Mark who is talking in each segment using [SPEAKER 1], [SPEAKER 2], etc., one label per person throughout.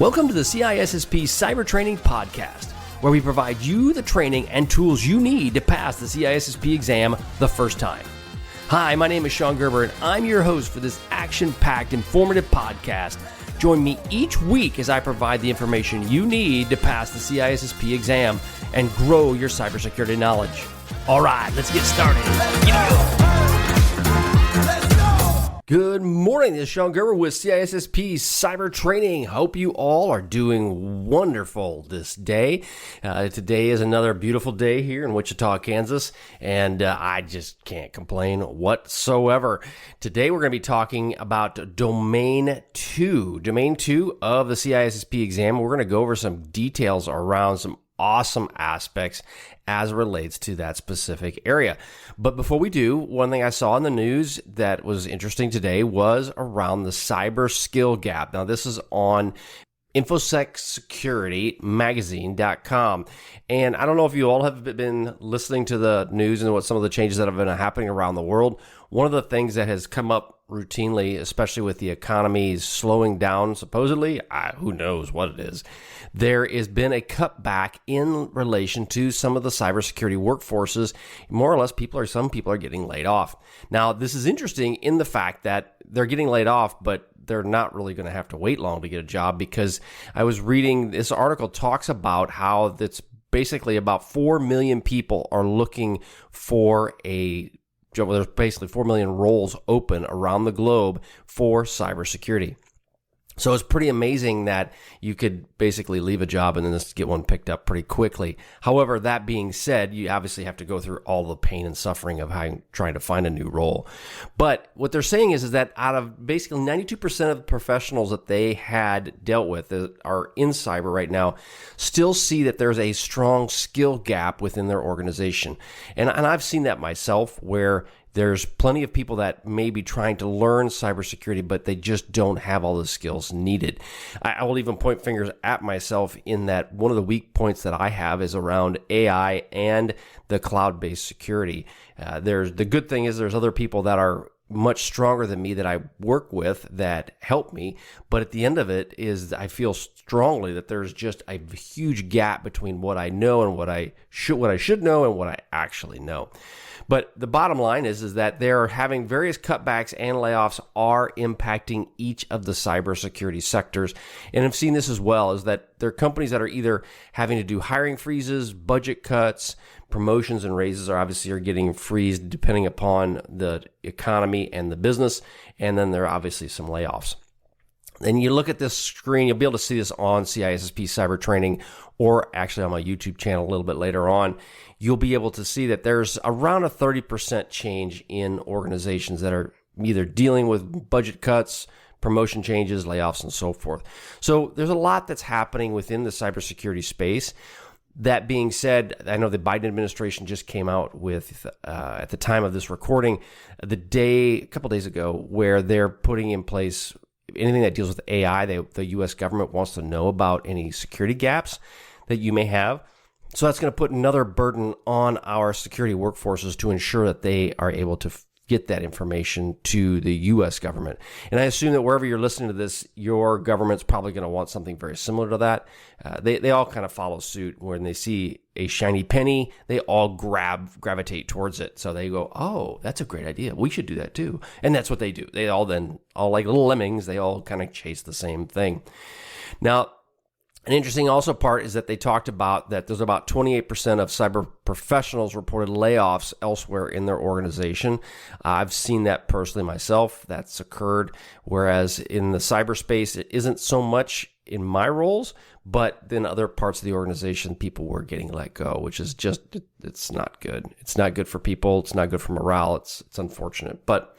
[SPEAKER 1] Welcome to the CISSP Cyber Training Podcast, where we provide you the training and tools you need to pass the CISSP exam the first time. Hi, my name is Sean Gerber, and I'm your host for this action-packed, informative podcast. Join me each week as I provide the information you need to pass the CISSP exam and grow your cybersecurity knowledge. All right, let's get started. Good morning, this is Sean Gerber with CISSP Cyber Training. Hope you all are doing wonderful this day. Today is another beautiful day here in Wichita, Kansas, and I just can't complain whatsoever. Today we're going to be talking about Domain 2 of the CISSP exam. We're going to go over some details around some awesome aspects as it relates to that specific area. But before we do, one thing I saw in the news that was interesting today was around the cyber skill gap. Now, this is on InfoSecSecurityMagazine.com. And I don't know if you all have been listening to the news and what some of the changes that have been happening around the world. One of the things that has come up routinely, especially with the economy slowing down, supposedly, who knows what it is, there has been a cutback in relation to some of the cybersecurity workforces. More or less, some people are getting laid off. Now, this is interesting in the fact that they're getting laid off, but they're not really going to have to wait long to get a job, because I was reading this article talks about how that's basically about 4 million people are looking for a job. There's basically 4 million roles open around the globe for cybersecurity. So it's pretty amazing that you could basically leave a job and then just get one picked up pretty quickly. However, that being said, you obviously have to go through all the pain and suffering of trying to find a new role. But what they're saying is that out of basically 92% of the professionals that they had dealt with that are in cyber right now still see that there's a strong skill gap within their organization. And I've seen that myself, where there's plenty of people that may be trying to learn cybersecurity, but they just don't have all the skills needed. I will even point fingers at myself in that one of the weak points that I have is around AI and the cloud-based security. The good thing is there's other people that are much stronger than me that I work with that help me. But at the end of it is I feel strongly that there's just a huge gap between what I know and what I should know and what I actually know. But the bottom line is that they're having various cutbacks and layoffs are impacting each of the cybersecurity sectors. And I've seen this as well, is that there are companies that are either having to do hiring freezes, budget cuts, promotions and raises are getting freezed depending upon the economy and the business. And then there are obviously some layoffs. Then you look at this screen, you'll be able to see this on CISSP Cyber Training, or actually on my YouTube channel a little bit later on. You'll be able to see that there's around a 30% change in organizations that are either dealing with budget cuts, promotion changes, layoffs, and so forth. So there's a lot that's happening within the cybersecurity space. That being said, I know the Biden administration just came out with, at the time of this recording, a couple days ago, where they're putting in place anything that deals with AI. The U.S. government wants to know about any security gaps that you may have. So that's going to put another burden on our security workforces to ensure that they are able to get that information to the U.S. government. And I assume that wherever you're listening to this, your government's probably going to want something very similar to that. They all kind of follow suit. When they see a shiny penny, they all gravitate towards it. So they go, oh, that's a great idea. We should do that too. And that's what they do. They all like little lemmings, they all kind of chase the same thing. Now, an interesting also part is that they talked about that there's about 28% of cyber professionals reported layoffs elsewhere in their organization. I've seen that personally myself. That's occurred. Whereas in the cyberspace, it isn't so much in my roles, but then other parts of the organization, people were getting let go, which is just, it's not good. It's not good for people. It's not good for morale. It's unfortunate, but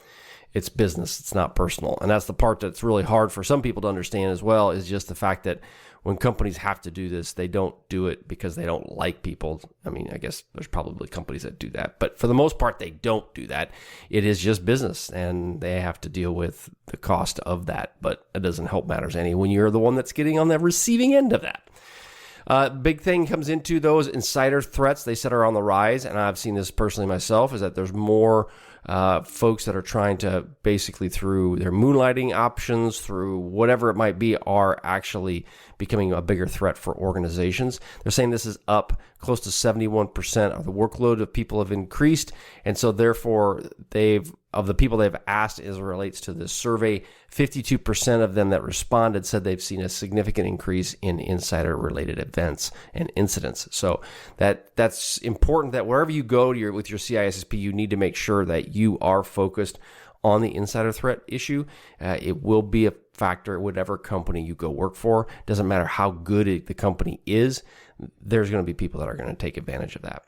[SPEAKER 1] it's business. It's not personal. And that's the part that's really hard for some people to understand as well, is just the fact that when companies have to do this, they don't do it because they don't like people. I mean, I guess there's probably companies that do that, but for the most part, they don't do that. It is just business, and they have to deal with the cost of that, but it doesn't help matters any when you're the one that's getting on the receiving end of that. Big thing comes into those insider threats they said are on the rise, and I've seen this personally myself, is that there's more folks that are trying to basically through their moonlighting options, through whatever it might be, are actually becoming a bigger threat for organizations. They're saying this is up close to 71% of the workload of people have increased. And so therefore of the people they've asked as it relates to this survey, 52% of them that responded said they've seen a significant increase in insider related events and incidents. So that's important that wherever you go with your CISSP, you need to make sure that you are focused on the insider threat issue. It will be a factor at whatever company you go work for. Doesn't matter how good the company is, there's going to be people that are going to take advantage of that.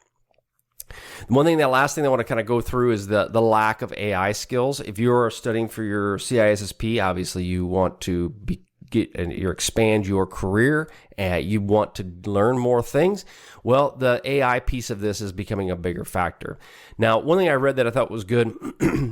[SPEAKER 1] The last thing I want to kind of go through is the lack of AI skills. If you're studying for your CISSP, obviously you want to expand your career, you want to learn more things. Well, the AI piece of this is becoming a bigger factor. Now, one thing I read that I thought was good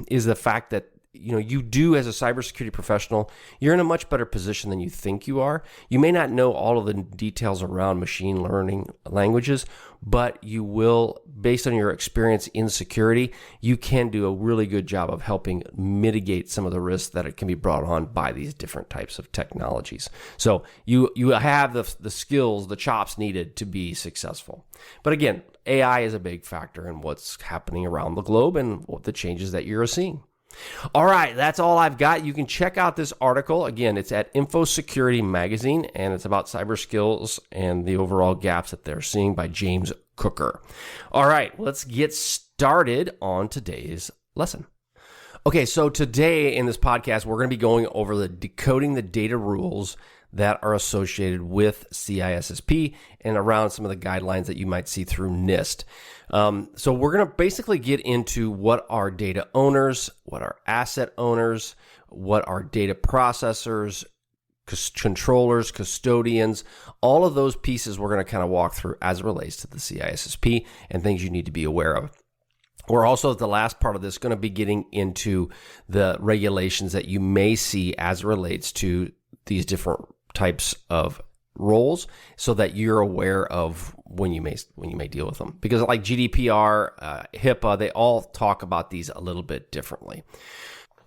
[SPEAKER 1] is the fact that you do as a cybersecurity professional, you're in a much better position than you think you are. You may not know all of the details around machine learning languages, but you will, based on your experience in security, you can do a really good job of helping mitigate some of the risks that it can be brought on by these different types of technologies. So you have the skills, the chops needed to be successful. But again, AI is a big factor in what's happening around the globe and what the changes that you're seeing. All right, that's all I've got. You can check out this article. Again, it's at Info Security Magazine, and it's about cyber skills and the overall gaps that they're seeing by James Cooker. All right, let's get started on today's lesson. Okay, so today in this podcast, we're going to be going over decoding the data rules that are associated with CISSP and around some of the guidelines that you might see through NIST. So we're going to basically get into what are data owners, what are asset owners, what are data processors, controllers, custodians, all of those pieces we're going to kind of walk through as it relates to the CISSP and things you need to be aware of. We're also, at the last part of this, going to be getting into the regulations that you may see as it relates to these different types of roles, so that you're aware of when you may deal with them. Because like GDPR, HIPAA, they all talk about these a little bit differently.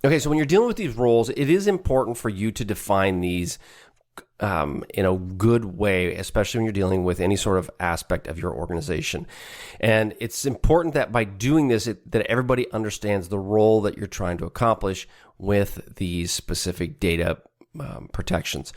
[SPEAKER 1] Okay, so when you're dealing with these roles, it is important for you to define these in a good way, especially when you're dealing with any sort of aspect of your organization. And it's important that by doing this, that everybody understands the role that you're trying to accomplish with these specific data protections.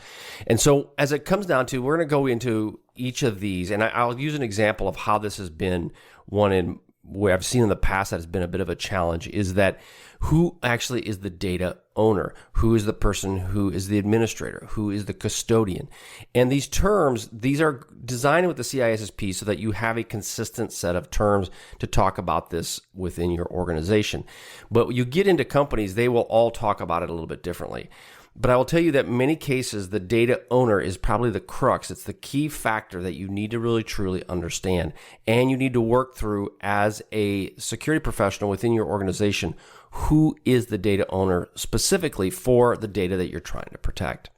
[SPEAKER 1] And so as it comes down to, we're going to go into each of these, and I'll use an example of how this has been one in where I've seen in the past that has been a bit of a challenge, is that who actually is the data owner? Who is the person who is the administrator? Who is the custodian? And these terms, these are designed with the CISSP so that you have a consistent set of terms to talk about this within your organization. But when you get into companies, they will all talk about it a little bit differently. But I will tell you that in many cases, the data owner is probably the crux. It's the key factor that you need to really, truly understand. And you need to work through as a security professional within your organization. Who is the data owner specifically for the data that you're trying to protect?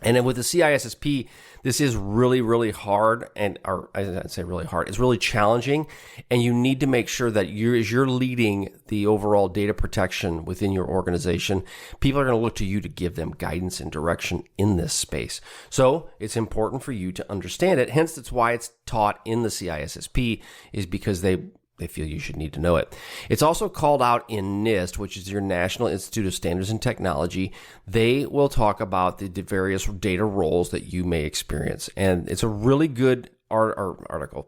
[SPEAKER 1] And then with the CISSP, this is really, really hard, or I'd say really hard. It's really challenging, and you need to make sure that as you're leading the overall data protection within your organization, people are going to look to you to give them guidance and direction in this space. So it's important for you to understand it. Hence, that's why it's taught in the CISSP, is because they feel you should need to know it. It's also called out in NIST, which is your National Institute of Standards and Technology. They will talk about the various data roles that you may experience. And it's a really good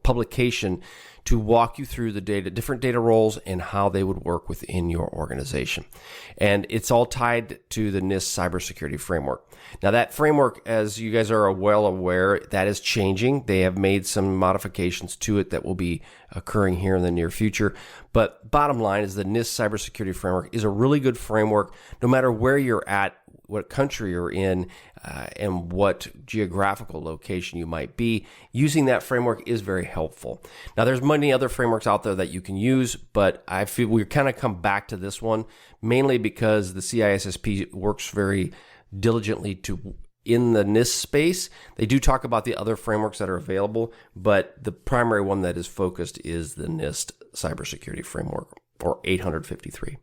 [SPEAKER 1] publication to walk you through the different data roles and how they would work within your organization. And it's all tied to the NIST Cybersecurity Framework. Now, that framework, as you guys are well aware, that is changing. They have made some modifications to it that will be occurring here in the near future. But bottom line is the NIST Cybersecurity Framework is a really good framework, no matter where you're at, what country you're in, and what geographical location you might be. Using that framework is very helpful. Now, there's many other frameworks out there that you can use, but I feel we kind of come back to this one mainly because the CISSP works very diligently in the NIST space. They do talk about the other frameworks that are available, but the primary one that is focused is the NIST Cybersecurity Framework. or 853.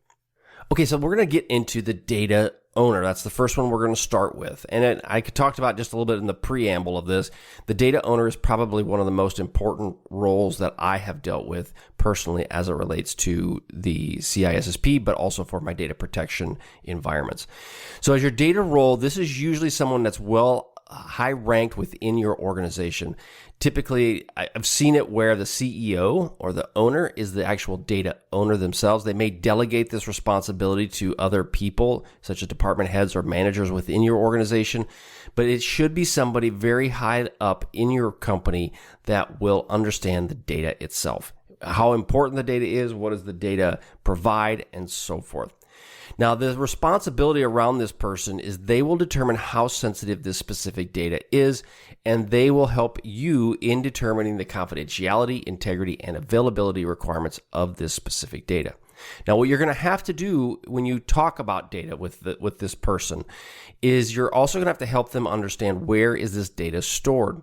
[SPEAKER 1] Okay, so we're going to get into the data owner. That's the first one we're going to start with. And I talked about just a little bit in the preamble of this. The data owner is probably one of the most important roles that I have dealt with personally as it relates to the CISSP, but also for my data protection environments. So as your data role, this is usually someone that's high ranked within your organization. Typically, I've seen it where the CEO or the owner is the actual data owner themselves. They may delegate this responsibility to other people, such as department heads or managers within your organization, but it should be somebody very high up in your company that will understand the data itself, how important the data is, what does the data provide, and so forth. Now, the responsibility around this person is they will determine how sensitive this specific data is, and they will help you in determining the confidentiality, integrity, and availability requirements of this specific data. Now, what you're going to have to do when you talk about data with this person is you're also going to have to help them understand where is this data stored,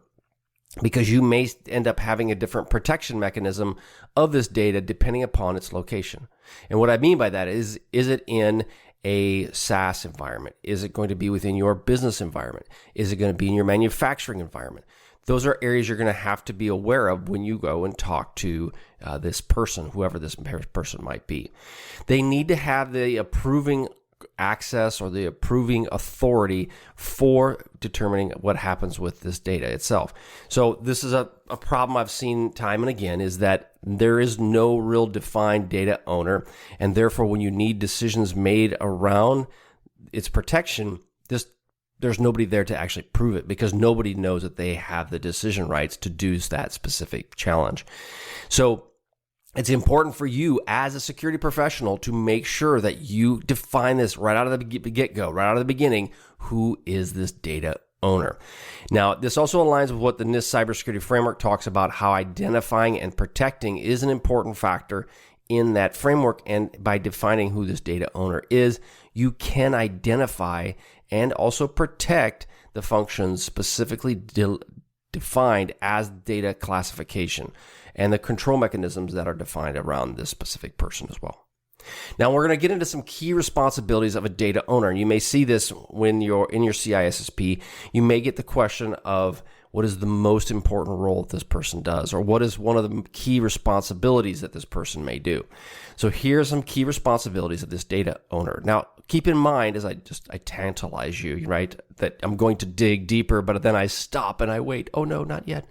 [SPEAKER 1] because you may end up having a different protection mechanism of this data depending upon its location. And what I mean by that is it in a SaaS environment? Is it going to be within your business environment? Is it going to be in your manufacturing environment? Those are areas you're going to have to be aware of when you go and talk to this person, whoever this person might be. They need to have the approving access or the approving authority for determining what happens with this data itself. So this is a problem I've seen time and again, is that there is no real defined data owner, and therefore when you need decisions made around its protection, there's nobody there to actually prove it, because nobody knows that they have the decision rights to do that specific challenge. So it's important for you as a security professional to make sure that you define this right out of the get-go, right out of the beginning. Who is this data owner? Now, this also aligns with what the NIST Cybersecurity Framework talks about, how identifying and protecting is an important factor in that framework. And by defining who this data owner is, you can identify and also protect the functions specifically defined as data classification and the control mechanisms that are defined around this specific person as well. Now, we're going to get into some key responsibilities of a data owner. And you may see this when you're in your CISSP. You may get the question of what is the most important role that this person does, or what is one of the key responsibilities that this person may do. So here are some key responsibilities of this data owner. Now, keep in mind, as I tantalize you, right, that I'm going to dig deeper, but then I stop and I wait. Oh no, not yet.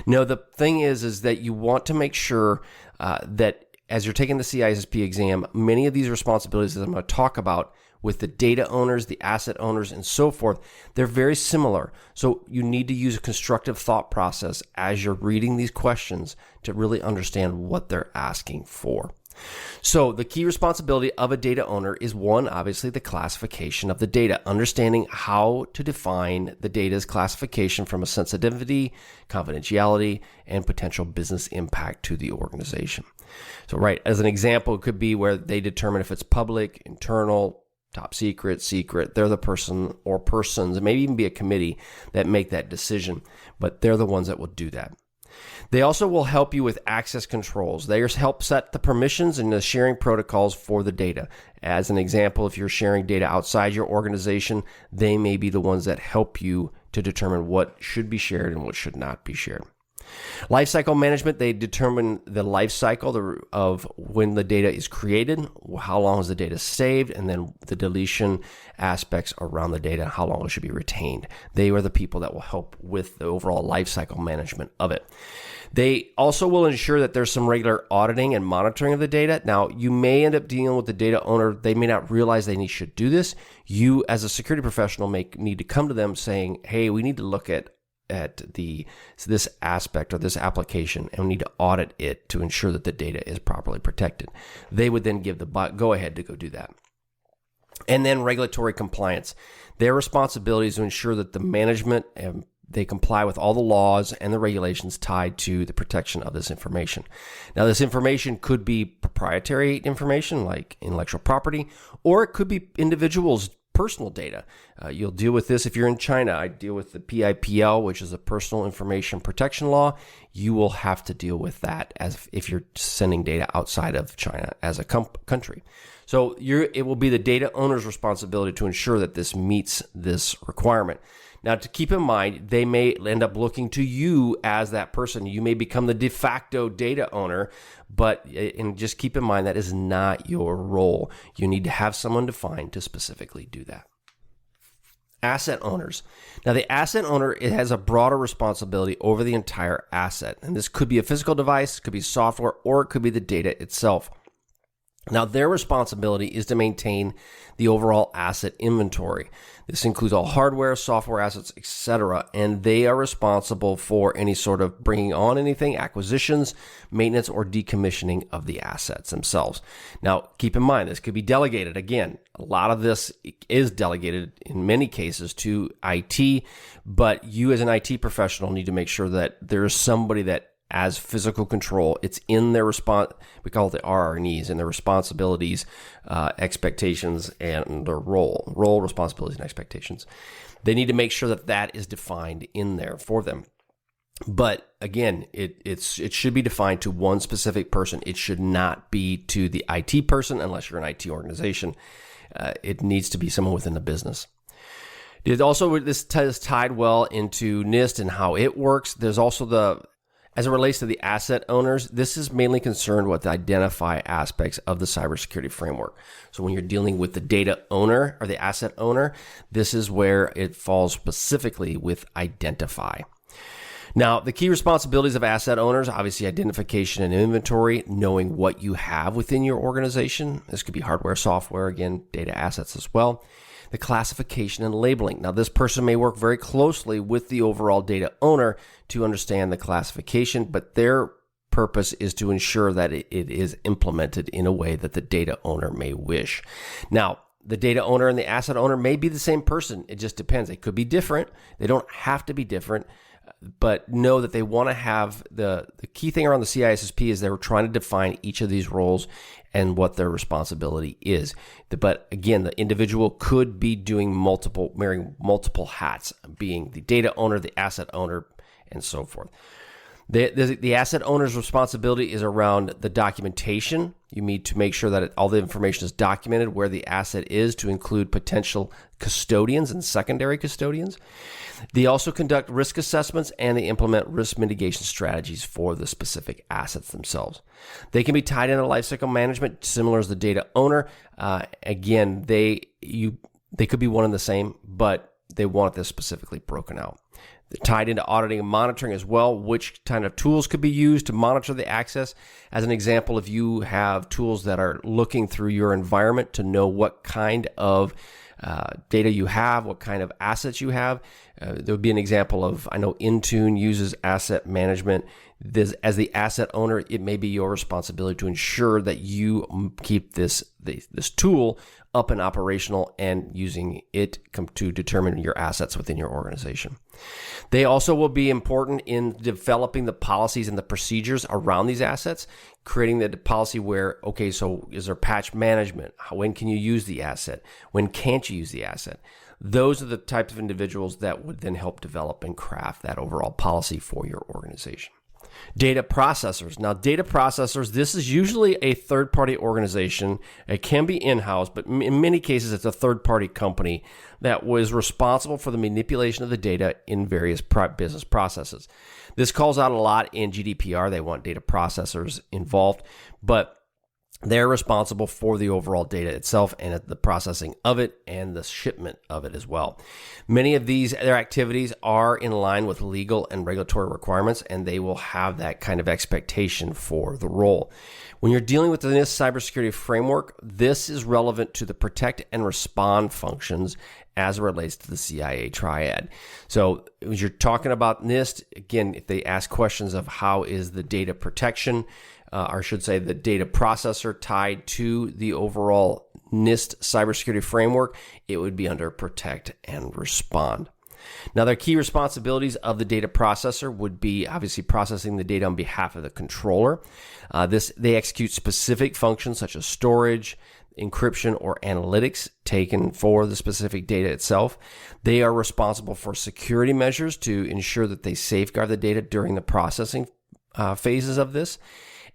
[SPEAKER 1] No, the thing is that you want to make sure that as you're taking the CISSP exam, many of these responsibilities that I'm going to talk about with the data owners, the asset owners, and so forth, they're very similar. So you need to use a constructive thought process as you're reading these questions to really understand what they're asking for. So the key responsibility of a data owner is, one, obviously the classification of the data, understanding how to define the data's classification from a sensitivity, confidentiality, and potential business impact to the organization. So, right, as an example, it could be where they determine if it's public, internal, top secret, secret. They're the person or persons, it may even be a committee that make that decision, but they're the ones that will do that. They also will help you with access controls. They help set the permissions and the sharing protocols for the data. As an example, if you're sharing data outside your organization, they may be the ones that help you to determine what should be shared and what should not be shared. Lifecycle management, they determine the life cycle of when the data is created, how long is the data saved, and then the deletion aspects around the data, how long it should be retained. They are the people that will help with the overall lifecycle management of it. They also will ensure that there's some regular auditing and monitoring of the data. Now, you may end up dealing with the data owner. They may not realize they should do this. You, as a security professional, may need to come to them saying, hey, we need to look at this aspect or this application, and we need to audit it to ensure that the data is properly protected. They would then give the go ahead to go do that. And then regulatory compliance. Their responsibility is to ensure that the management they comply with all the laws and the regulations tied to the protection of this information. Now, this information could be proprietary information like intellectual property, or it could be individuals' personal data. You'll deal with this if you're in China. I deal with the PIPL, which is a Personal Information Protection Law. You will have to deal with that as if you're sending data outside of China as a country. So it will be the data owner's responsibility to ensure that this meets this requirement. Now, to keep in mind, they may end up looking to you as that person. You may become the de facto data owner, and just keep in mind that is not your role. You need to have someone defined to specifically do that. Asset owners. Now, the asset owner, it has a broader responsibility over the entire asset. And this could be a physical device, could be software, or it could be the data itself. Now, their responsibility is to maintain the overall asset inventory. This includes all hardware, software assets, etc., and they are responsible for any sort of bringing on anything, acquisitions, maintenance, or decommissioning of the assets themselves. Now, keep in mind, this could be delegated. Again, a lot of this is delegated in many cases to IT, but you as an IT professional need to make sure that there is somebody that as physical control, it's in their we call it the RRNEs, and their responsibilities, expectations, and their role, responsibilities, and expectations. They need to make sure that that is defined in there for them. But again, it should be defined to one specific person. It should not be to the IT person unless you're an IT organization. It needs to be someone within the business. This is tied well into NIST and how it works. There's also as it relates to the asset owners, this is mainly concerned with the identify aspects of the cybersecurity framework. So when you're dealing with the data owner or the asset owner, this is where it falls specifically with identify. Now, the key responsibilities of asset owners, obviously identification and inventory, knowing what you have within your organization. This could be hardware, software, again, data assets as well. The classification and labeling. Now, this person may work very closely with the overall data owner to understand the classification, but their purpose is to ensure that it is implemented in a way that the data owner may wish. Now, the data owner and the asset owner may be the same person. It just depends. They could be different. They don't have to be different, but know that they want to have the key thing around the CISSP is they were trying to define each of these roles and what their responsibility is. But again, the individual could be wearing multiple hats, being the data owner, the asset owner, and so forth. The asset owner's responsibility is around the documentation. You need to make sure that all the information is documented, where the asset is, to include potential custodians and secondary custodians. They also conduct risk assessments and they implement risk mitigation strategies for the specific assets themselves. They can be tied into lifecycle management, similar as the data owner. Again, they could be one and the same, but they want this specifically broken out. They're tied into auditing and monitoring as well, which kind of tools could be used to monitor the access. As an example, if you have tools that are looking through your environment to know what kind of data you have, what kind of assets you have, there would be an example of, I know Intune uses asset management. As the asset owner, it may be your responsibility to ensure that you keep this tool up and operational and using it to determine your assets within your organization. They also will be important in developing the policies and the procedures around these assets, creating the policy where, okay, so is there patch management? When can you use the asset? When can't you use the asset? Those are the types of individuals that would then help develop and craft that overall policy for your organization. Data processors. Now, data processors, this is usually a third-party organization. It can be in-house, but in many cases, it's a third-party company that was responsible for the manipulation of the data in various business processes. This calls out a lot in GDPR. They want data processors involved, but they're responsible for the overall data itself and the processing of it and the shipment of it as well. Many of their activities are in line with legal and regulatory requirements, and they will have that kind of expectation for the role. When you're dealing with the NIST Cybersecurity Framework, this is relevant to the protect and respond functions as it relates to the CIA triad. So as you're talking about NIST, again, if they ask questions of how is the data protection, or I should say the data processor tied to the overall NIST cybersecurity framework, it would be under protect and respond. Now, their key responsibilities of the data processor would be obviously processing the data on behalf of the controller. They execute specific functions such as storage, encryption or analytics taken for the specific data itself. They are responsible for security measures to ensure that they safeguard the data during the processing phases of this.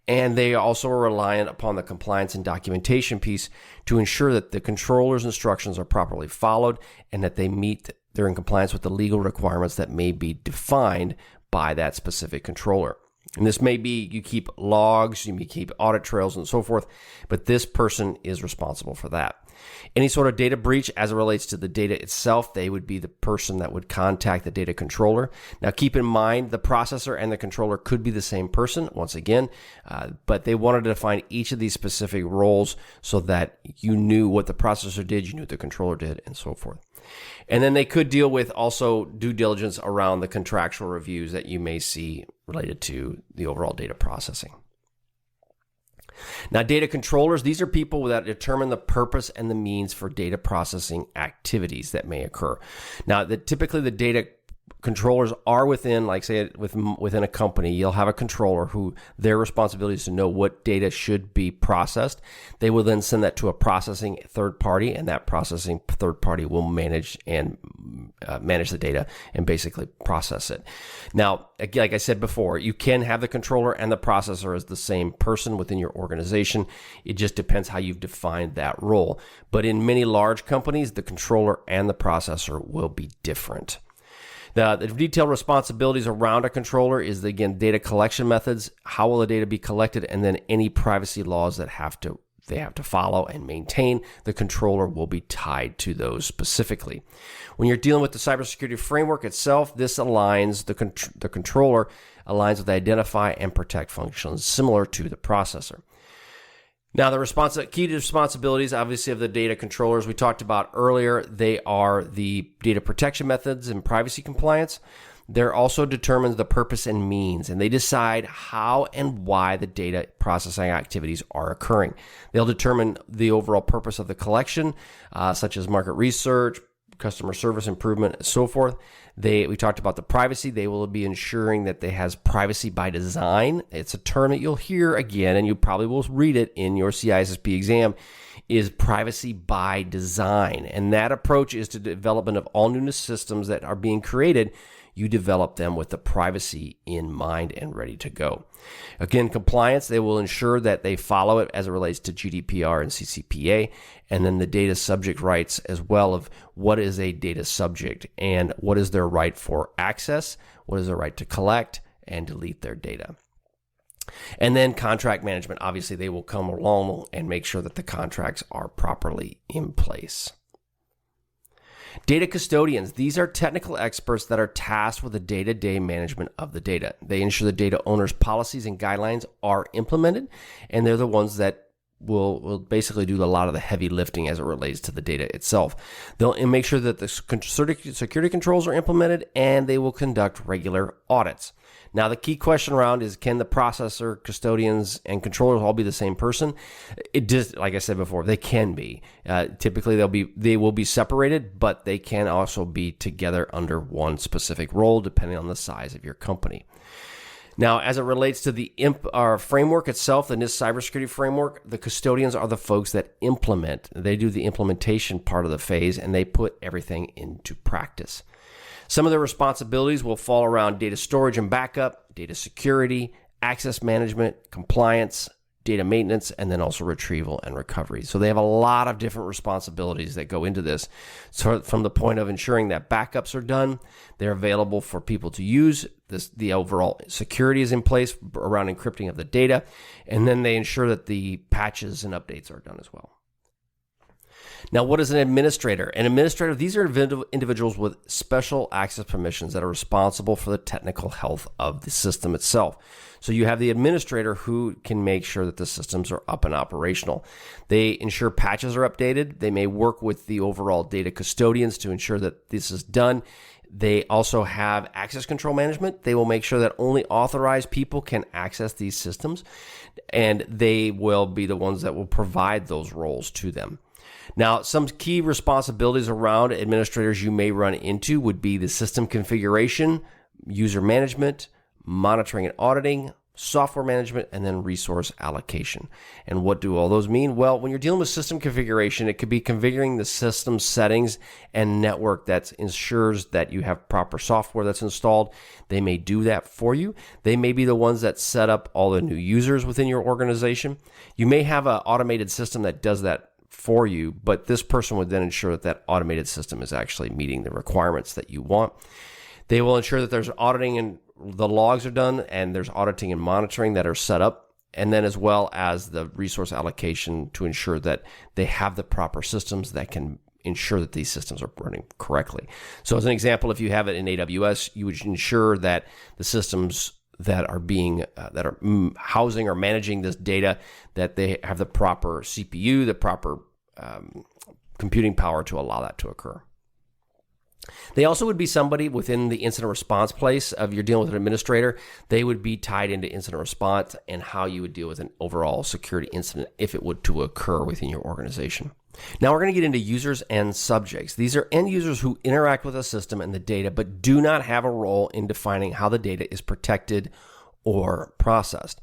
[SPEAKER 1] And they also are reliant upon the compliance and documentation piece to ensure that the controller's instructions are properly followed and that they're in compliance with the legal requirements that may be defined by that specific controller. And this may be you keep logs, you may keep audit trails and so forth, but this person is responsible for that. Any sort of data breach as it relates to the data itself, they would be the person that would contact the data controller. Now keep in mind the processor and the controller could be the same person, once again, but they wanted to define each of these specific roles so that you knew what the processor did, you knew what the controller did, and so forth. And then they could deal with also due diligence around the contractual reviews that you may see related to the overall data processing. Now, data controllers, these are people that determine the purpose and the means for data processing activities that may occur. Now, typically the data controllers are within, like say, within a company. You'll have a controller who their responsibility is to know what data should be processed. They will then send that to a processing third party, and that processing third party will manage the data and basically process it. Now, again, like I said before, you can have the controller and the processor as the same person within your organization. It just depends how you've defined that role. But in many large companies, the controller and the processor will be different. The detailed responsibilities around a controller is, again, data collection methods, how will the data be collected, and then any privacy laws that they have to follow and maintain. The controller will be tied to those specifically. When you're dealing with the cybersecurity framework itself, this aligns, the controller aligns with the identify and protect functions similar to the processor. Now, the key responsibilities, obviously, of the data controllers we talked about earlier, they are the data protection methods and privacy compliance. They're also determines the purpose and means, and they decide how and why the data processing activities are occurring. They'll determine the overall purpose of the collection, such as market research, customer service improvement, and so forth. We talked about the privacy. They will be ensuring that they has privacy by design. It's a term that you'll hear again, and you probably will read it in your CISSP exam, is privacy by design. And that approach is to development of all new systems that are being created. You develop them with the privacy in mind and ready to go. Again, compliance, they will ensure that they follow it as it relates to GDPR and CCPA, and then the data subject rights as well of what is a data subject and what is their right for access, what is their right to collect and delete their data. And then contract management, obviously they will come along and make sure that the contracts are properly in place. Data custodians, these are technical experts that are tasked with the day-to-day management of the data. They ensure the data owner's policies and guidelines are implemented, and they're the ones that will basically do a lot of the heavy lifting as it relates to the data itself. They'll make sure that the security controls are implemented, and they will conduct regular audits. Now, the key question around is, can the processor, custodians, and controllers all be the same person? It just, like I said before, they can be. Typically, they will be separated, but they can also be together under one specific role, depending on the size of your company. Now, as it relates to the framework itself, the NIST Cybersecurity Framework, the custodians are the folks that implement. They do the implementation part of the phase, and they put everything into practice. Some of their responsibilities will fall around data storage and backup, data security, access management, compliance, data maintenance, and then also retrieval and recovery. So they have a lot of different responsibilities that go into this. So from the point of ensuring that backups are done, they're available for people to use. The overall security is in place around encrypting of the data, and then they ensure that the patches and updates are done as well. Now, what is an administrator? An administrator, these are individuals with special access permissions that are responsible for the technical health of the system itself. So you have the administrator who can make sure that the systems are up and operational. They ensure patches are updated. They may work with the overall data custodians to ensure that this is done. They also have access control management. They will make sure that only authorized people can access these systems, and they will be the ones that will provide those roles to them. Now, some key responsibilities around administrators you may run into would be the system configuration, user management, monitoring and auditing, software management, and then resource allocation. And what do all those mean? Well, when you're dealing with system configuration, it could be configuring the system settings and network that ensures that you have proper software that's installed. They may do that for you. They may be the ones that set up all the new users within your organization. You may have an automated system that does that for you, but this person would then ensure that that automated system is actually meeting the requirements that you want. They will ensure that there's auditing and the logs are done, and there's auditing and monitoring that are set up, and then as well as the resource allocation to ensure that they have the proper systems that can ensure that these systems are running correctly. So as an example, if you have it in AWS, you would ensure that the systems that are being housing or managing this data, that they have the proper CPU, the proper computing power to allow that to occur. They also would be somebody within the incident response place of you're dealing with an administrator. They would be tied into incident response and how you would deal with an overall security incident if it would to occur within your organization. Now we're going to get into users and subjects. These are end users who interact with a system and the data, but do not have a role in defining how the data is protected or processed.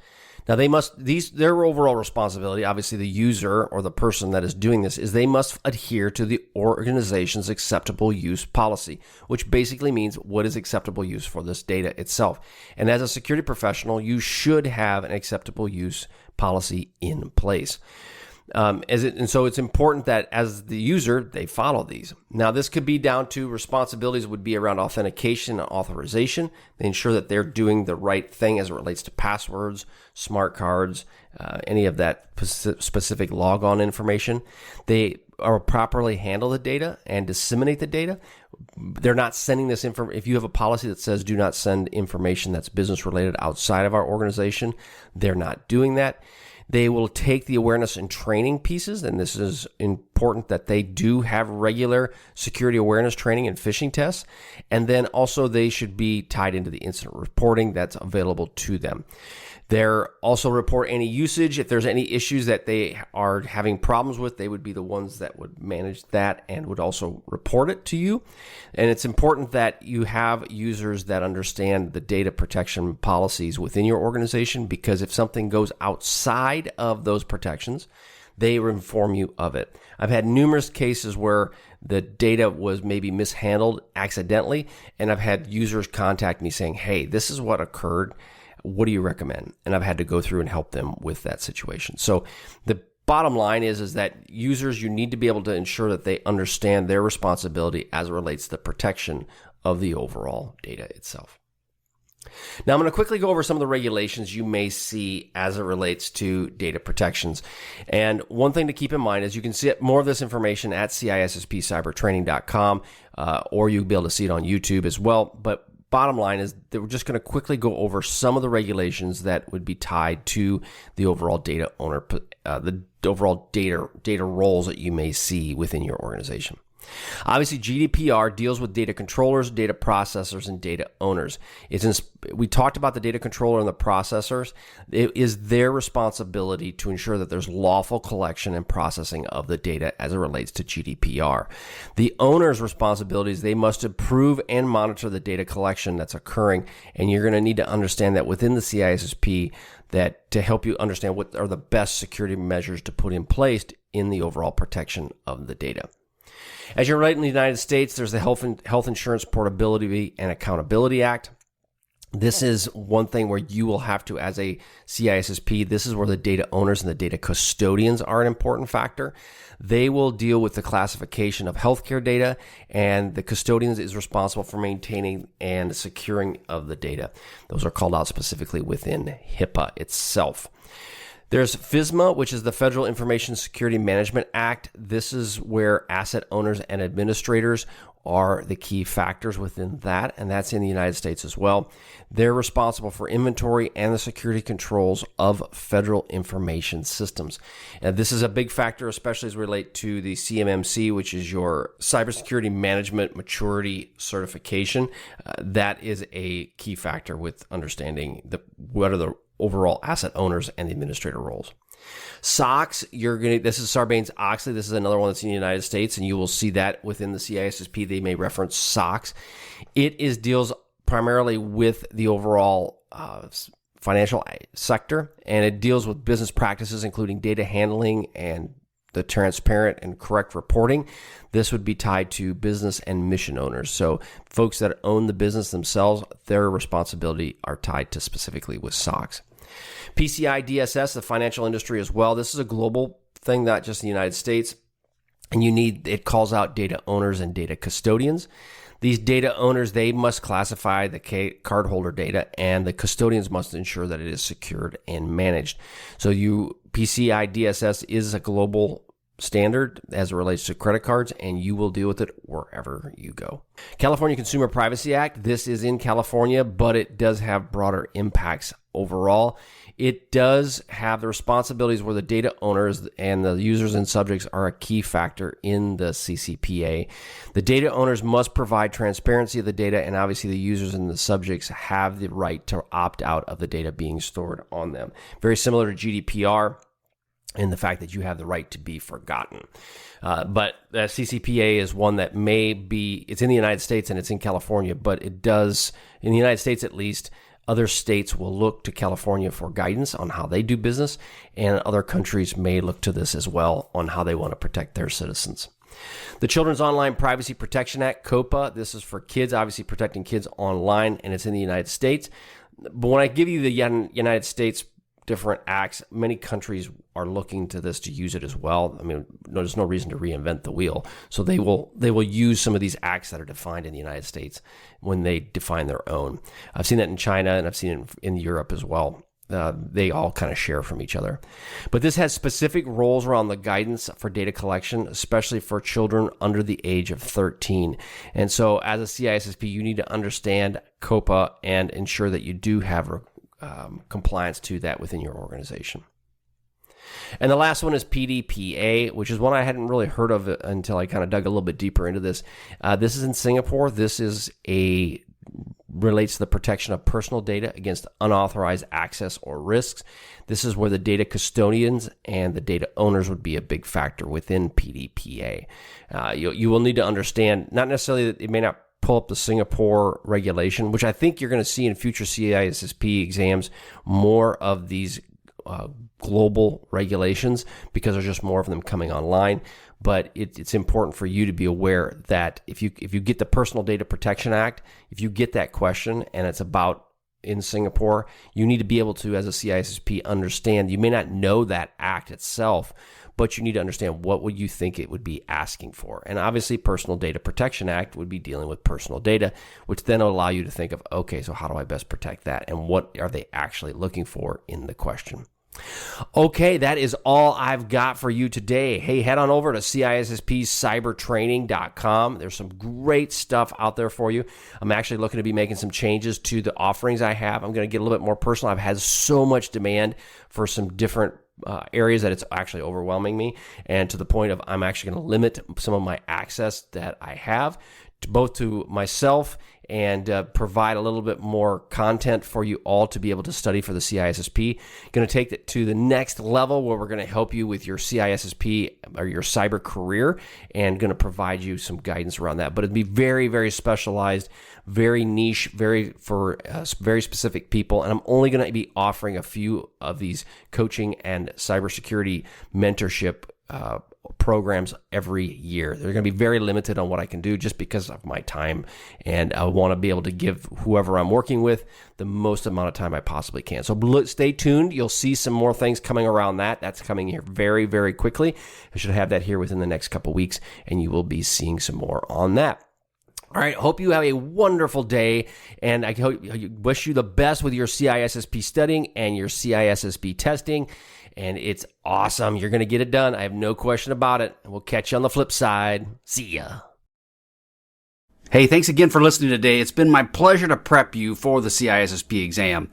[SPEAKER 1] Now their overall responsibility, obviously the user or the person that is doing this, is they must adhere to the organization's acceptable use policy, which basically means what is acceptable use for this data itself. And as a security professional, you should have an acceptable use policy in place. So it's important that as the user, they follow these. Now, this could be down to responsibilities would be around authentication and authorization. They ensure that they're doing the right thing as it relates to passwords, smart cards, any of that specific logon information. They are properly handle the data and disseminate the data. They're not sending this information. If you have a policy that says do not send information that's business related outside of our organization, they're not doing that. They will take the awareness and training pieces, and this is important that they do have regular security awareness training and phishing tests. And then also they should be tied into the incident reporting that's available to them. They're also report any usage. If there's any issues that they are having problems with, they would be the ones that would manage that and would also report it to you. And it's important that you have users that understand the data protection policies within your organization, because if something goes outside of those protections, they inform you of it. I've had numerous cases where the data was maybe mishandled accidentally, and I've had users contact me saying, hey, this is what occurred. What do you recommend? And I've had to go through and help them with that situation. So the bottom line is that users, you need to be able to ensure that they understand their responsibility as it relates to the protection of the overall data itself. Now, I'm going to quickly go over some of the regulations you may see as it relates to data protections. And one thing to keep in mind is you can see more of this information at CISSPcybertraining.com, or you'll be able to see it on YouTube as well. But bottom line is that we're just going to quickly go over some of the regulations that would be tied to the overall data owner, the overall data roles that you may see within your organization. Obviously, GDPR deals with data controllers, data processors, and data owners. We talked about the data controller and the processors. It is their responsibility to ensure that there's lawful collection and processing of the data as it relates to GDPR. The owner's responsibility is they must approve and monitor the data collection that's occurring, and you're going to need to understand that within the CISSP, that to help you understand what are the best security measures to put in place in the overall protection of the data. As you're right in the United States, there's the Health Insurance Portability and Accountability Act. This is one thing where you will have to, as a CISSP, this is where the data owners and the data custodians are an important factor. They will deal with the classification of healthcare data, and the custodians is responsible for maintaining and securing of the data. Those are called out specifically within HIPAA itself. There's FISMA, which is the Federal Information Security Management Act. This is where asset owners and administrators are the key factors within that, and that's in the United States as well. They're responsible for inventory and the security controls of federal information systems. And this is a big factor, especially as relate to the CMMC, which is your Cybersecurity Management Maturity Certification. That is a key factor with understanding what are the overall asset owners and the administrator roles. SOX, this is Sarbanes-Oxley. This is another one that's in the United States, and you will see that within the CISSP. They may reference SOX. It deals primarily with the overall financial sector, and it deals with business practices, including data handling and the transparent and correct reporting. This would be tied to business and mission owners. So folks that own the business themselves, their responsibility are tied to specifically with SOX. PCI DSS, the financial industry as well. This is a global thing, not just in the United States. And it calls out data owners and data custodians. These data owners, they must classify the cardholder data, and the custodians must ensure that it is secured and managed. So PCI DSS is a global standard as it relates to credit cards, and you will deal with it wherever you go. California Consumer Privacy Act, this is in California, but it does have broader impacts overall. It does have the responsibilities where the data owners and the users and subjects are a key factor in the CCPA. The data owners must provide transparency of the data, and obviously the users and the subjects have the right to opt out of the data being stored on them. Very similar to GDPR in the fact that you have the right to be forgotten. But the CCPA is one that it's in the United States and it's in California, but it does, in the United States at least, other states will look to California for guidance on how they do business, and other countries may look to this as well on how they want to protect their citizens. The Children's Online Privacy Protection Act, COPPA, this is for kids, obviously protecting kids online, and it's in the United States. But when I give you the United States different acts, many countries are looking to this to use it as well. I mean, there's no reason to reinvent the wheel. So they will use some of these acts that are defined in the United States when they define their own. I've seen that in China, and I've seen it in Europe as well. They all kind of share from each other. But this has specific roles around the guidance for data collection, especially for children under the age of 13. And so as a CISSP, you need to understand COPPA and ensure that you do have compliance to that within your organization. And the last one is PDPA, which is one I hadn't really heard of until I kind of dug a little bit deeper into this. This is in Singapore. This relates to the protection of personal data against unauthorized access or risks. This is where the data custodians and the data owners would be a big factor within PDPA. You will need to understand, not necessarily that it may not pull up the Singapore regulation, which I think you're going to see in future CISSP exams, more of these global regulations, because there's just more of them coming online. But it's important for you to be aware that if you get the Personal Data Protection Act, if you get that question and it's about in Singapore, you need to be able to, as a CISSP, understand. You may not know that act itself, but you need to understand what would you think it would be asking for. And obviously, Personal Data Protection Act would be dealing with personal data, which then will allow you to think of, okay, so how do I best protect that? And what are they actually looking for in the question? Okay, that is all I've got for you today. Hey, head on over to CISSPcybertraining.com. There's some great stuff out there for you. I'm actually looking to be making some changes to the offerings I have. I'm going to get a little bit more personal. I've had so much demand for some different areas that it's actually overwhelming me, and to the point of I'm actually going to limit some of my access that I have both to myself and provide a little bit more content for you all to be able to study for the CISSP. Going to take it to the next level where we're going to help you with your CISSP or your cyber career, and going to provide you some guidance around that. But it'd be very, very specialized, very niche, very specific people. And I'm only going to be offering a few of these coaching and cybersecurity mentorship programs every year. They're going to be very limited on what I can do just because of my time, and I want to be able to give whoever I'm working with the most amount of time I possibly can. So stay tuned. You'll see some more things coming around that. That's coming here very, very quickly. I should have that here within the next couple weeks, and you will be seeing some more on that. All right, hope you have a wonderful day, and I wish you the best with your CISSP studying and your CISSP testing, and it's awesome. You're going to get it done. I have no question about it. We'll catch you on the flip side. See ya. Hey, thanks again for listening today. It's been my pleasure to prep you for the CISSP exam.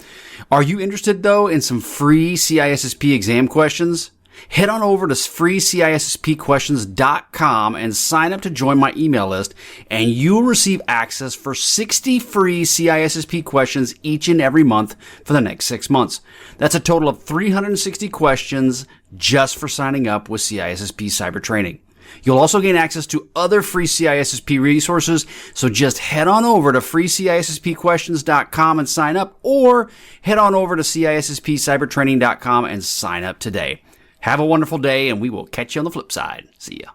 [SPEAKER 1] Are you interested, though, in some free CISSP exam questions? Head on over to freecisspquestions.com and sign up to join my email list, and you'll receive access for 60 free CISSP questions each and every month for the next 6 months. That's a total of 360 questions just for signing up with CISSP Cyber Training.
[SPEAKER 2] You'll also gain access to other free CISSP resources, so just head on over to freecisspquestions.com and sign up, or head on over to CISSPcybertraining.com and sign up today. Have a wonderful day, and we will catch you on the flip side. See ya.